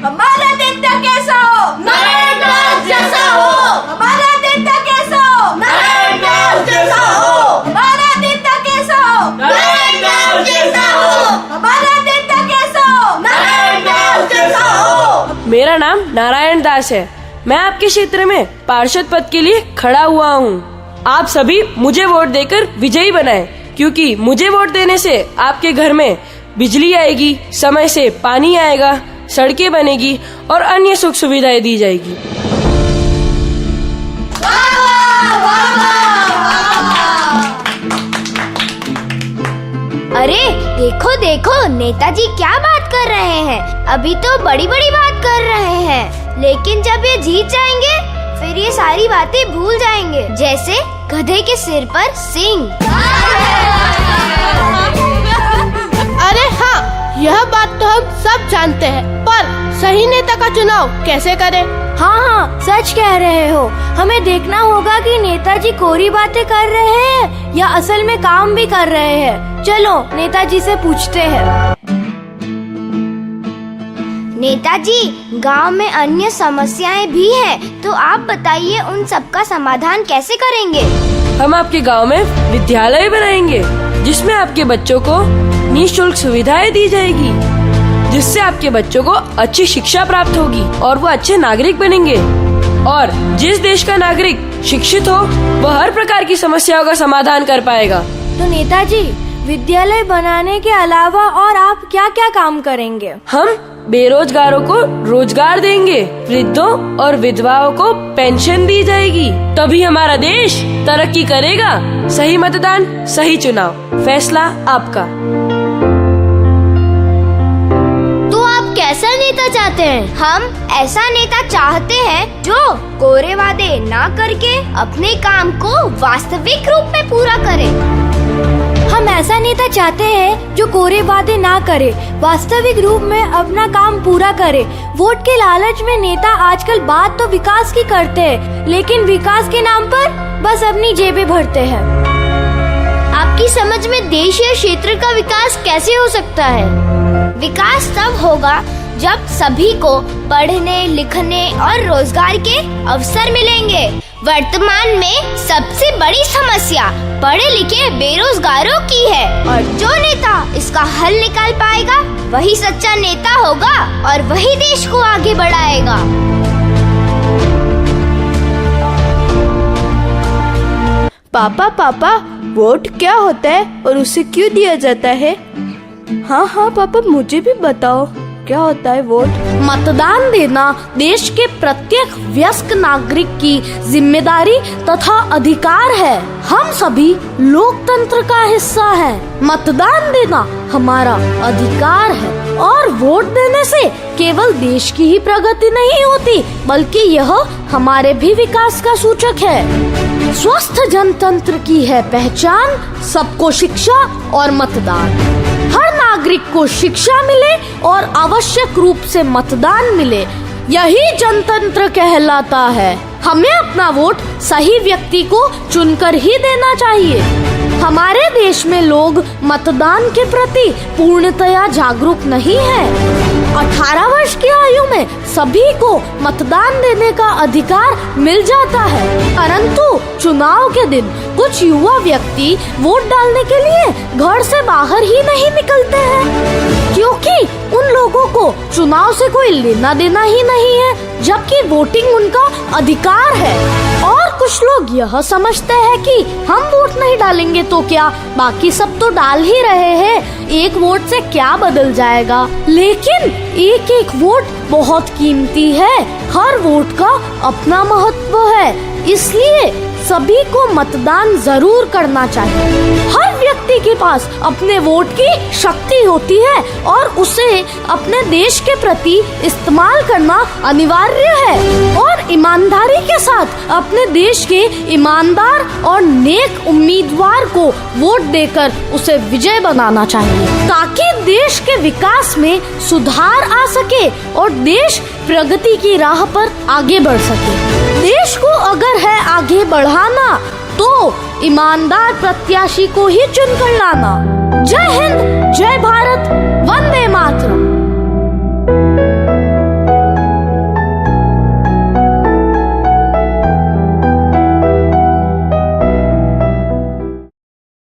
हमारा नेता कैसा हो? नारायण दास जैसा हो। हमारा नेता कैसा हो? नारायण दास जैसा हो। हमारा नेता कैसा हो? नारायण दास जैसा हो। हमारा नेता कैसा हो? नारायण दास जैसा हो। मेरा नाम नारायण दास है। मैं आपके क्षेत्र में पार्षद पद के लिए खड़ा हुआ हूँ। आप सभी मुझे वोट देकर विजयी बनाएं, क्योंकि मुझे वोट देने से आपके घर में बिजली आएगी, समय से पानी आएगा, सड़कें बनेगी और अन्य सुख सुविधाएं दी जाएगी। अरे देखो देखो, नेताजी क्या बात कर रहे हैं। अभी तो बड़ी बड़ी बात कर रहे हैं, लेकिन जब ये जीत जाएंगे फिर ये सारी बातें भूल जाएंगे, जैसे गधे के सिर पर सींग। अरे हाँ, यह बात तो हम सब जानते हैं, पर सही नेता का चुनाव कैसे करें? हाँ हाँ, सच कह रहे हो। हमें देखना होगा कि नेताजी कोरी बातें कर रहे हैं या असल में काम भी कर रहे हैं। चलो नेताजी से पूछते हैं। नेताजी, गांव में अन्य समस्याएं भी हैं, तो आप बताइए उन सब का समाधान कैसे करेंगे? हम आपके गांव में विद्यालय बनाएंगे, जिसमें आपके बच्चों को निःशुल्क सुविधाएं दी जाएगी, जिससे आपके बच्चों को अच्छी शिक्षा प्राप्त होगी और वो अच्छे नागरिक बनेंगे। और जिस देश का नागरिक शिक्षित हो, वह हर प्रकार की समस्याओं का समाधान कर पाएगा। तो नेताजी, विद्यालय बनाने के अलावा और आप क्या क्या काम करेंगे? हम बेरोजगारों को रोजगार देंगे, वृद्धों और विधवाओं को पेंशन दी जाएगी, तभी हमारा देश तरक्की करेगा। सही मतदान, सही चुनाव, फैसला आपका। तो आप कैसा नेता चाहते हैं? हम ऐसा नेता चाहते हैं जो कोरे वादे ना करके अपने काम को वास्तविक रूप में पूरा करे। हम ऐसा नेता चाहते हैं जो कोरे वादे ना करे, वास्तविक रूप में अपना काम पूरा करे। वोट के लालच में नेता आजकल बात तो विकास की करते हैं, लेकिन विकास के नाम पर बस अपनी जेबें भरते हैं। आपकी समझ में देश या क्षेत्र का विकास कैसे हो सकता है? विकास तब होगा जब सभी को पढ़ने, लिखने और रोजगार के अवसर मिलेंगे। वर्तमान में सबसे बड़ी समस्या पढ़े लिखे बेरोजगारों की है, और जो नेता इसका हल निकाल पाएगा वही सच्चा नेता होगा और वही देश को आगे बढ़ाएगा। पापा पापा, वोट क्या होता है और उसे क्यों दिया जाता है? हाँ हाँ पापा, मुझे भी बताओ, क्या होता है वोट? मतदान देना देश के प्रत्येक वयस्क नागरिक की जिम्मेदारी तथा अधिकार है। हम सभी लोकतंत्र का हिस्सा हैं। मतदान देना हमारा अधिकार है, और वोट देने से केवल देश की ही प्रगति नहीं होती, बल्कि यह हमारे भी विकास का सूचक है। स्वस्थ जनतंत्र की है पहचान सबको शिक्षा और मतदान। हर नागरिक को शिक्षा मिले और आवश्यक रूप से मतदान मिले, यही जनतंत्र कहलाता है। हमें अपना वोट सही व्यक्ति को चुनकर ही देना चाहिए। हमारे देश में लोग मतदान के प्रति पूर्णतया जागरूक नहीं है। 18 वर्ष की आयु में सभी को मतदान देने का अधिकार मिल जाता है, परंतु चुनाव के दिन कुछ युवा व्यक्ति वोट डालने के लिए घर से बाहर ही नहीं निकलते हैं, क्योंकि उन लोगों को चुनाव से कोई लेना देना ही नहीं है, जबकि वोटिंग उनका अधिकार है। और कुछ लोग यह समझते हैं कि हम वोट नहीं डालेंगे तो क्या, बाकी सब तो डाल ही रहे हैं, एक वोट से क्या बदल जाएगा। लेकिन एक एक वोट बहुत कीमती है, हर वोट का अपना महत्व है, इसलिए सभी को मतदान जरूर करना चाहिए। हर व्यक्ति के पास अपने वोट की शक्ति होती है और उसे अपने देश के प्रति इस्तेमाल करना अनिवार्य है, और ईमानदारी के साथ अपने देश के ईमानदार और नेक उम्मीदवार को वोट देकर उसे विजय बनाना चाहिए, ताकि देश के विकास में सुधार आ सके और देश प्रगति की राह पर आगे बढ़ सके। देश को अगर है आगे बढ़ाना तो ईमानदार प्रत्याशी को ही चुनकर लाना। जय हिंद, जय भारत, वंदे मातरम।